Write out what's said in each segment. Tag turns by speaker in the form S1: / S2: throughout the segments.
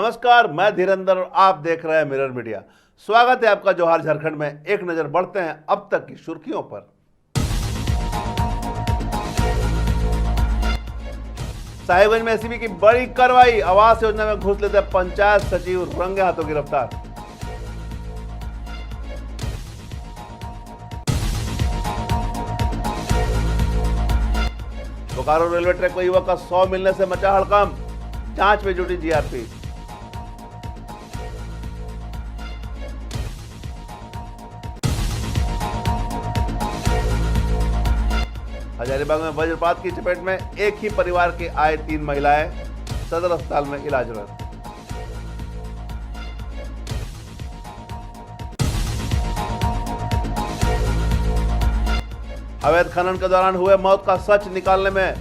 S1: नमस्कार, मैं धीरेंद्र और आप देख रहे हैं मिरर मीडिया। स्वागत है आपका जोहार झारखंड में। एक नजर बढ़ते हैं अब तक की सुर्खियों पर। साहिबगंज में एसीबी की बड़ी कार्रवाई, आवास योजना में घूस लेते पंचायत सचिव रंगे हाथों गिरफ्तार। बोकारो रेलवे ट्रैक पर युवक का 100 मिलने से मचा हड़कंप, जांच में जुटी जीआरपी। हजारीबाग में वज्रपात की चपेट में एक ही परिवार के आए 3 महिलाएं सदर अस्पताल में इलाजरत। अवैध खनन के दौरान हुए मौत का सच निकालने में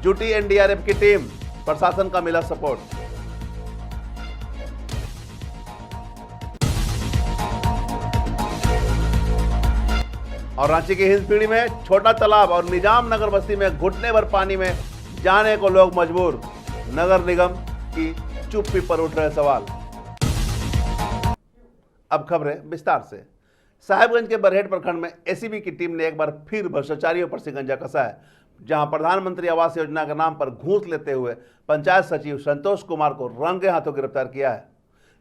S1: जुटी एनडीआरएफ की टीम, प्रशासन का मिला सपोर्ट। और रांची की हिंदपीढ़ी में छोटा तालाब और निजाम नगर बस्ती में घुटने भर पानी में जाने को लोग मजबूर, नगर निगम की चुप्पी पर उठ रहे सवाल। अब खबरें विस्तार से। साहिबगंज के बरहेट प्रखंड में एसीबी की टीम ने एक बार फिर भ्रष्टाचारियों पर शिकंजा कसा है, जहां प्रधानमंत्री आवास योजना के नाम पर घूस लेते हुए पंचायत सचिव संतोष कुमार को रंगे हाथों गिरफ्तार किया है।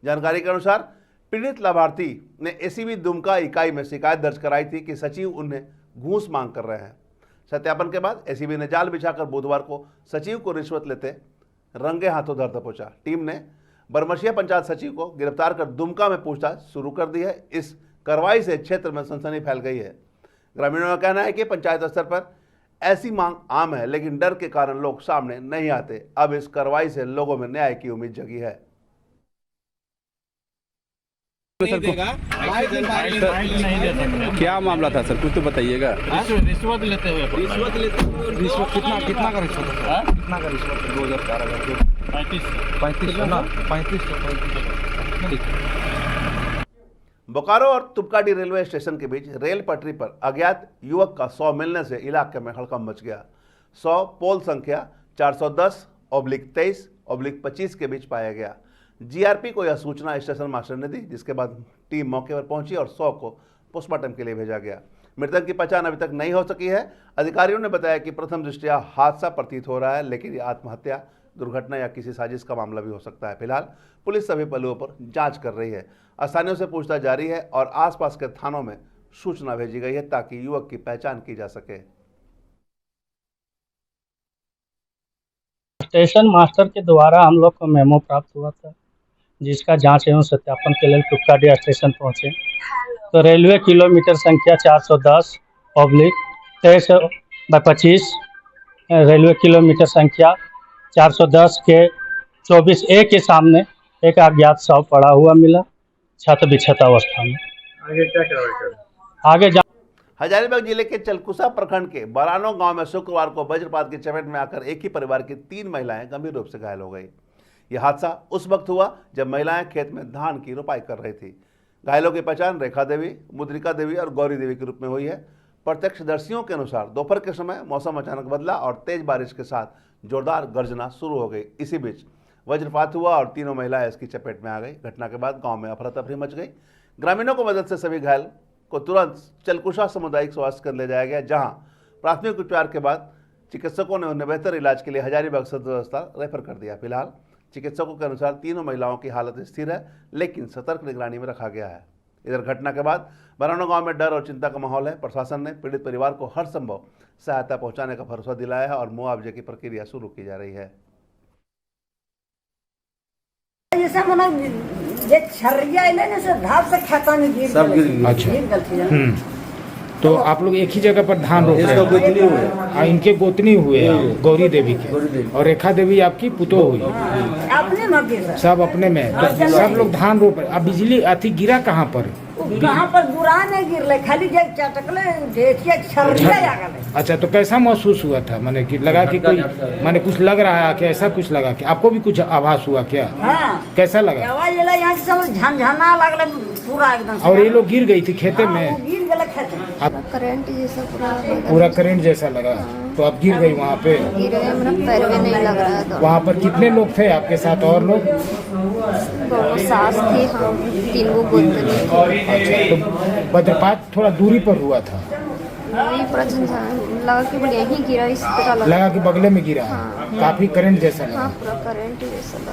S1: जानकारी के अनुसार पीड़ित लाभार्थी ने एसीबी दुमका इकाई में शिकायत दर्ज कराई थी कि सचिव उन्हें घूस मांग कर रहे हैं। सत्यापन के बाद एसीबी ने जाल बिछाकर बुधवार को सचिव को रिश्वत लेते रंगे हाथों धर दबोचा। टीम ने बरमशिया पंचायत सचिव को गिरफ्तार कर दुमका में पूछताछ शुरू कर दी है। इस कार्रवाई से क्षेत्र में सनसनी फैल गई है। ग्रामीणों का कहना है कि पंचायत स्तर पर ऐसी मांग आम है, लेकिन डर के कारण लोग सामने नहीं आते। अब इस कार्रवाई से लोगों में न्याय की उम्मीद जगी है।
S2: नहीं देगा, नहीं दे सकते।
S3: क्या मामला था सर, कुछ तो बताइएगा।
S2: रिश्वत लेते हुए
S3: रिश्वत कितना का रिश्वत है? कितना का रिश्वत? 35
S1: बोकारो और तुपकाडी रेलवे स्टेशन के बीच रेल पटरी पर अज्ञात युवक का 100 मिलने से इलाके में हड़कंप मच गया। 100 पोल संख्या 410/23/25 के बीच पाया गया। जीआरपी को यह सूचना स्टेशन मास्टर ने दी, जिसके बाद टीम मौके पर पहुंची और 100 को पोस्टमार्टम के लिए भेजा गया। मृतक की पहचान अभी तक नहीं हो सकी है। अधिकारियों ने बताया कि प्रथम दृष्टया हादसा प्रतीत हो रहा है, लेकिन यह आत्महत्या, दुर्घटना या किसी साजिश का मामला भी हो सकता है। फिलहाल पुलिस सभी पहलुओं पर जांच कर रही है। स्थानीयों से पूछताछ जारी है और आसपास के थानों में सूचना भेजी गई है ताकि युवक की पहचान की जा सके।
S4: स्टेशन मास्टर के द्वारा हम लोग को मेमो प्राप्त हुआ था, जिसका जांच एवं सत्यापन के लिए तुपकाडी स्टेशन पहुंचे तो रेलवे किलोमीटर संख्या 410/23/25 रेलवे किलोमीटर संख्या 410 के 24A के सामने एक अज्ञात शव पड़ा हुआ मिला, छत बिछत अवस्था में।
S2: आगे क्या कार्रवाई?
S4: आगे
S1: हजारीबाग जिले के चलकुसा प्रखंड के बरानो गांव में शुक्रवार को वज्रपात की चपेट में आकर एक ही परिवार की 3 महिलाएं गंभीर रूप से घायल हो गई। यह हादसा उस वक्त हुआ जब महिलाएं खेत में धान की रोपाई कर रही थी। घायलों की पहचान रेखा देवी, मुद्रिका देवी और गौरी देवी के रूप में हुई है। प्रत्यक्षदर्शियों के अनुसार दोपहर के समय मौसम अचानक बदला और तेज बारिश के साथ जोरदार गर्जना शुरू हो गई। इसी बीच वज्रपात हुआ और तीनों महिलाएं इसकी चपेट में आ गई। घटना के बाद गांव में अफरा तफरी मच गई। ग्रामीणों को मदद से सभी घायल को तुरंत चलकुशा सामुदायिक स्वास्थ्य केंद्र ले जाया गया, जहां प्राथमिक उपचार के बाद चिकित्सकों ने उन्हें बेहतर इलाज के लिए हजारीबाग सदर अस्पताल रेफर कर दिया। फिलहाल चिकित्सकों के अनुसार तीनों महिलाओं की हालत स्थिर है, लेकिन सतर्क निगरानी में रखा गया है। इधर घटना के बाद बरानो गांव में डर और चिंता का माहौल है। प्रशासन ने पीड़ित परिवार को हर संभव सहायता पहुंचाने का भरोसा दिलाया है और मुआवजे की प्रक्रिया शुरू की जा रही है।
S5: तो आप लोग एक ही जगह पर धान रोप रहे हैं? इनके गोतनी हुए गौरी देवी के, और रेखा देवी आपकी पुतो हुई, सब अपने में। तो सब लोग धान रोप रहे। अब बिजली अति गिरा कहाँ पर?
S6: कहाँ पर बुरा नहीं गिरले, खाली चटकले
S5: अच्छा, तो कैसा महसूस हुआ था? मैंने कि लगा कि कोई मैंने कुछ लग रहा है कि ऐसा कुछ लगा कि आपको भी कुछ आभास हुआ क्या?
S6: हाँ।
S5: कैसा लगा?
S6: आवाज यहाँ झनझना लगले पूरा एकदम।
S5: और ये लोग गिर गई थी खेते में?
S6: गिर गए खेते में।
S7: करंट जैसा
S5: पूरा करंट जैसा लगा। तो आप गिर गई वहाँ पे?
S7: गिर गए, मेरा पैर में नहीं लग रहा था।
S5: वहाँ पर कितने लोग थे आपके साथ और लोग?
S7: तो सास थी, हम 3 गो गोतनी।
S5: अच्छा, तो वज्रपात थोड़ा दूरी पर हुआ था?
S7: वही पूरा झंझान लगा कि यहीं गिरा, इस तरह
S5: लगा कि बगले में गिरा? काफी करंट जैसा लगा?
S7: हाँ, पूरा करंट जैसा लगा।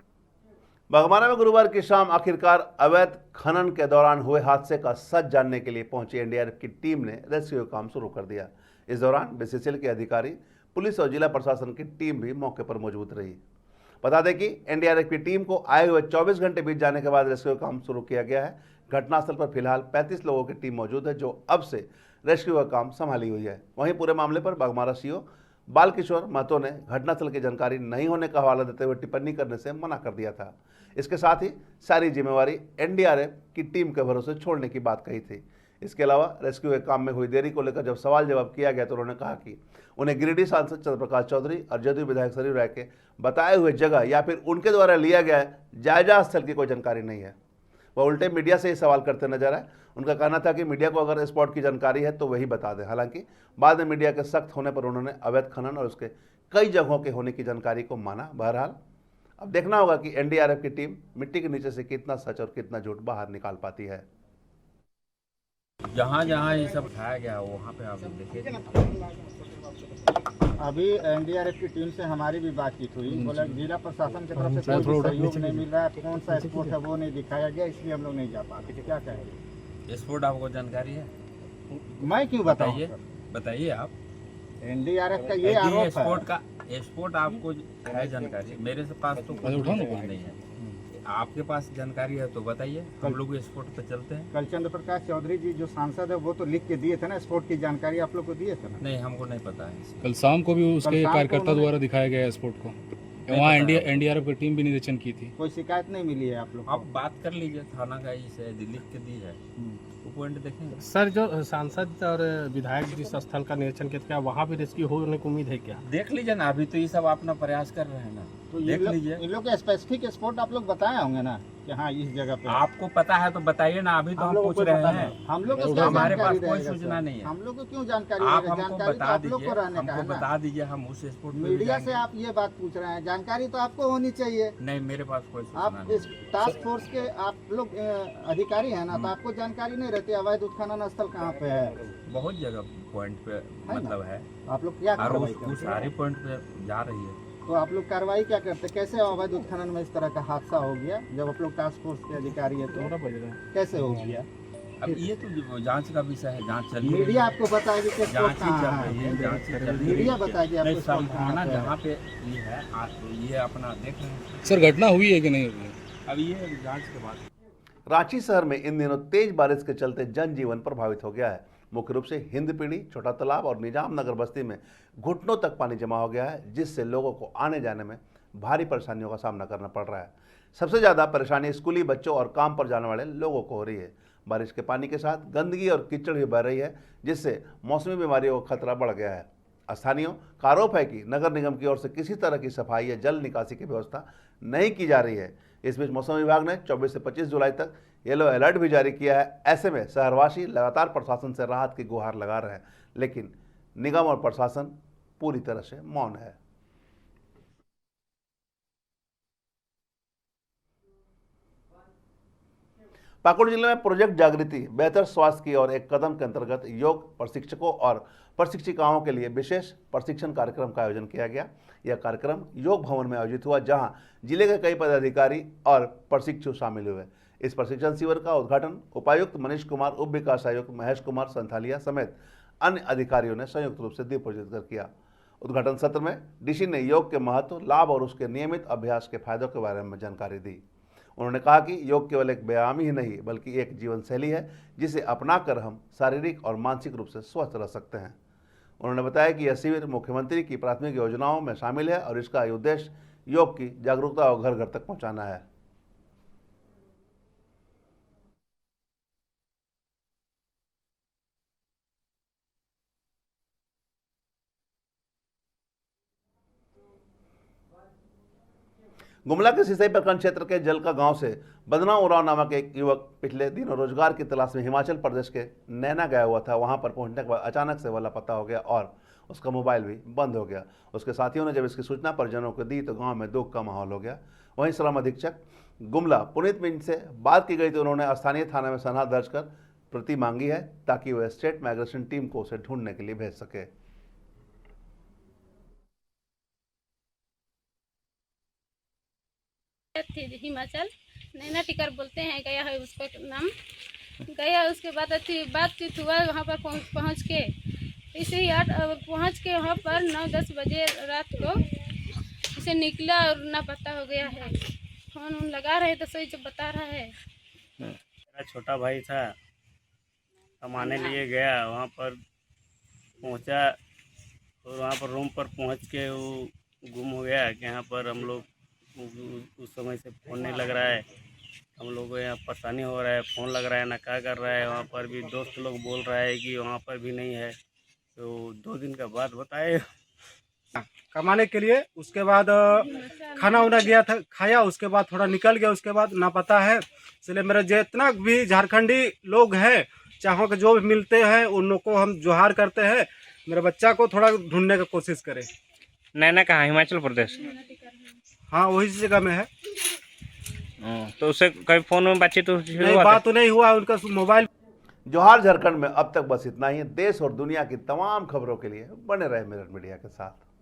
S1: बघमारा में गुरुवार की शाम आखिरकार अवैध खनन के दौरान हुए हादसे का सच जानने के लिए पहुंची एनडीआरएफ की टीम ने रेस्क्यू काम शुरू कर दिया। इस दौरान बीसीसीएल के अधिकारी, पुलिस और जिला प्रशासन की टीम भी मौके पर मौजूद रही। बता दें कि एनडीआरएफ की टीम को आए हुए 24 घंटे बीत जाने के बाद रेस्क्यू काम शुरू किया गया है। घटनास्थल पर फिलहाल 35 लोगों की टीम मौजूद है, जो अब से रेस्क्यू का काम संभाली हुई है। वहीं पूरे मामले पर बघमारा सीओ बालकिशोर महतो ने घटनास्थल की जानकारी नहीं होने का हवाला देते हुए टिप्पणी करने से मना कर दिया था। इसके साथ ही सारी जिम्मेवारी एनडीआरएफ की टीम के भरोसे छोड़ने की बात कही थी। इसके अलावा रेस्क्यू के काम में हुई देरी को लेकर जब सवाल जवाब किया गया तो उन्होंने कहा कि उन्हें गिरिडीह सांसद चंद्रप्रकाश चौधरी और जदयू विधायक सरयू राय के बताए हुए जगह या फिर उनके द्वारा लिया गया जायजा स्थल की कोई जानकारी नहीं है। वह उल्टे मीडिया से ही सवाल करते नजर आए। उनका कहना था कि मीडिया को अगर स्पॉट की जानकारी है तो वही बता दें। हालांकि बाद में मीडिया के सख्त होने पर उन्होंने अवैध खनन और उसके कई जगहों के होने की जानकारी को माना। बहरहाल अब देखना होगा कि एनडीआरएफ की टीम मिट्टी के नीचे से कितना सच और कितना झूठ बाहर निकाल पाती है।
S2: जहाँ जहाँ ये सब खाया गया वहाँ पे आप देखिए।
S8: अभी एनडीआरएफ की टीम से हमारी भी बातचीत हुई, बोला जिला प्रशासन की तरफ से कोई सहयोग नहीं मिल रहा है, कौन सा स्पोर्ट है वो नहीं दिखाया गया, इसलिए हम लोग नहीं जा पाते। क्या कहेंगे?
S2: स्पोर्ट आपको जानकारी है?
S8: मैं क्यों बताऊं?
S2: बताइए आप।
S8: एनडीआरएफ का ये आरोप है।
S2: स्पोर्ट आपको है जानकारी, मेरे से पास तो कुछ नहीं है। आपके पास जानकारी है तो बताइए, हम लोग स्पोर्ट पे चलते हैं।
S8: कल चंद्र प्रकाश चौधरी जी जो सांसद है वो तो लिख के दिए थे ना, स्पोर्ट की जानकारी आप लोग को दिए थे ना?
S2: नहीं, हमको नहीं पता है।
S3: कल शाम को भी उसके कार्यकर्ता द्वारा दिखाया गया स्पोर्ट को, वहाँ एनडीआरएफ की टीम भी निरीक्षण की थी।
S8: कोई शिकायत नहीं मिली है आप लोग?
S2: आप बात कर लीजिए, थाना का इसे लिख के दी है तो पॉइंट देखेंगे।
S9: सर, जो सांसद और विधायक जिस स्थल का निरीक्षण किया क्या वहाँ भी रेस्क्यू होने की उम्मीद है क्या?
S2: देख लीजिए ना, अभी तो ये सब अपना प्रयास कर रहे हैं ना,
S8: तो
S2: देख लीजिए।
S8: इन लोग के स्पेसिफिक स्पोर्ट आप लोग बताए होंगे ना कि हाँ इस जगह पे।
S2: आपको पता है तो बताइए ना, अभी तो हम पूछ रहे हैं।
S8: हम लोग
S2: हमारे पास कोई सूचना नहीं है।
S8: हम लोग को क्यों जानकारी?
S2: आप हमको
S8: जानकारी
S2: बता
S8: आप लोग
S2: दीजिए,
S8: को रहने का
S2: हमको
S8: है ना।
S2: बता दीजिए, हम उस स्पोर्ट पे
S8: मीडिया से आप ये बात पूछ रहे हैं, जानकारी तो आपको होनी चाहिए।
S2: नहीं, मेरे पास कोई सूचना
S8: आप
S2: नहीं।
S8: इस टास्क फोर्स के आप लोग अधिकारी हैं ना, तो आपको जानकारी नहीं रहती अवैध उत्खनन स्थल कहाँ पे है?
S2: बहुत जगह पॉइंट पे मतलब है।
S8: आप लोग क्या
S2: और
S8: कार्रवाई
S2: उस
S8: करते
S2: सारे
S8: हैं?
S2: पॉइंट पे जा रही है।
S8: तो आप लोग कार्रवाई क्या करते हैं? कैसे अवैध उत्खनन में इस तरह का हादसा हो गया? जब आप लोग टास्क फोर्स के अधिकारी है तो कैसे हो गया?
S2: अब ये तो जांच का विषय है, जांच चल रही है।
S8: मीडिया आपको बताएगी कि स्पोर्ट
S2: जांच ही चल
S8: कहाँ
S2: रही है,
S8: है?
S2: जांच ही चल रही है।
S8: मीडिया बताएगी
S2: नहीं,
S8: आपको स्पोर्ट कहाँ
S2: थाना
S8: पे
S2: जहाँ
S8: है?
S2: पे ये है ये अपना देख रहे हैं।
S3: सर, घटना हुई है कि नहीं हुई?
S2: अब ये जांच के बाद।
S1: रांची शहर में इन दिनों तेज बारिश के चलते जनजीवन प्रभावित हो गया है। मुख्य रूप से हिंदपीढ़ी, छोटा तालाब और निजाम नगर बस्ती में घुटनों तक पानी जमा हो गया है, जिससे लोगों को आने जाने में भारी परेशानियों का सामना करना पड़ रहा है। सबसे ज़्यादा परेशानी स्कूली बच्चों और काम पर जाने वाले लोगों को हो रही है। बारिश के पानी के साथ गंदगी और कीचड़ भी बह रही है, जिससे मौसमी बीमारियों का खतरा बढ़ गया है। स्थानीयों का आरोप है कि नगर निगम की ओर से किसी तरह की सफाई या जल निकासी की व्यवस्था नहीं की जा रही है। इस बीच मौसम विभाग ने 24 से 25 जुलाई तक येलो अलर्ट भी जारी किया है। ऐसे में शहरवासी लगातार प्रशासन से राहत की गुहार लगा रहे हैं, लेकिन निगम और प्रशासन पूरी तरह से मौन है। पाकुड़ जिले में प्रोजेक्ट जागृति बेहतर स्वास्थ्य की ओर एक कदम के अंतर्गत योग प्रशिक्षकों और प्रशिक्षिकाओं के लिए विशेष प्रशिक्षण कार्यक्रम का आयोजन किया गया। यह कार्यक्रम योग भवन में आयोजित हुआ, जहां जिले के कई पदाधिकारी और प्रशिक्षु शामिल हुए। इस प्रशिक्षण शिविर का उद्घाटन उपायुक्त मनीष कुमार, उप विकास आयुक्त महेश कुमार संथालिया समेत अन्य अधिकारियों ने संयुक्त रूप से दीप प्रज्वलित कर किया। उद्घाटन सत्र में डीसी ने योग के महत्व, लाभ और उसके नियमित अभ्यास के फायदों के बारे में जानकारी दी। उन्होंने कहा कि योग केवल एक व्यायाम ही नहीं बल्कि एक जीवन शैली है, जिसे अपनाकर हम शारीरिक और मानसिक रूप से स्वस्थ रह सकते हैं। उन्होंने बताया कि यह शिविर मुख्यमंत्री की प्राथमिक योजनाओं में शामिल है और इसका उद्देश्य योग की जागरूकता और घर घर तक पहुंचाना है। गुमला के सिसई प्रखंड क्षेत्र के जलका गांव से बदना उराव नामक एक युवक पिछले दिनों रोजगार की तलाश में हिमाचल प्रदेश के नैना गया हुआ था। वहां पर पहुंचने के बाद अचानक से वह लापता हो गया और उसका मोबाइल भी बंद हो गया। उसके साथियों ने जब इसकी सूचना परिजनों को दी तो गांव में दुख का माहौल हो गया। वहीं श्रम अधीक्षक गुमला पुनीत मिंज से बात की गई तो उन्होंने स्थानीय थाना में सनहा दर्ज कर प्रति मांगी है ताकि वह स्टेट माइग्रेशन टीम को उसे ढूंढने के लिए भेज सके।
S7: हिमाचल नैना टिकर बोलते हैं, गया है उसका नाम। गया उसके बाद अच्छी बातचीत हुआ वहाँ पर पहुँच के, इसे ही पहुँच के वहाँ पर 9-10 बजे रात को इसे निकला और लापता हो गया है। फोन लगा रहे तो सही जब बता रहा है।
S10: मेरा छोटा भाई था, कमाने लिए गया, वहाँ पर पहुँचा और वहाँ पर रूम पर पहुँच के वो गुम हो गया कि यहाँ पर हम लोग उस समय से फ़ोन नहीं लग रहा है, हम लोगों को यहाँ परेशानी हो रहा है, फ़ोन लग रहा है ना क्या कर रहा है। वहाँ पर भी दोस्त लोग बोल रहा है कि वहाँ पर भी नहीं है, तो 2 दिन का बाद बताए
S9: कमाने के लिए। उसके बाद खाना वाना गया था, खाया, उसके बाद थोड़ा निकल गया, उसके बाद ना पता है। इसलिए मेरे जितना भी झारखंडी लोग हैं, चाहो कि जो भी मिलते हैं उन लोग को हम जोहार करते हैं, मेरे बच्चा को थोड़ा ढूंढने का कोशिश करें।
S10: नैना कहाँ, हिमाचल प्रदेश?
S9: हाँ वही जगह में है।
S10: तो उससे कभी फ़ोन में बातचीत
S9: नहीं, बात तो नहीं हुआ, उनका मोबाइल।
S1: जोहार झारखंड में अब तक बस इतना ही। देश और दुनिया की तमाम खबरों के लिए बने रहे मिरर मीडिया के साथ।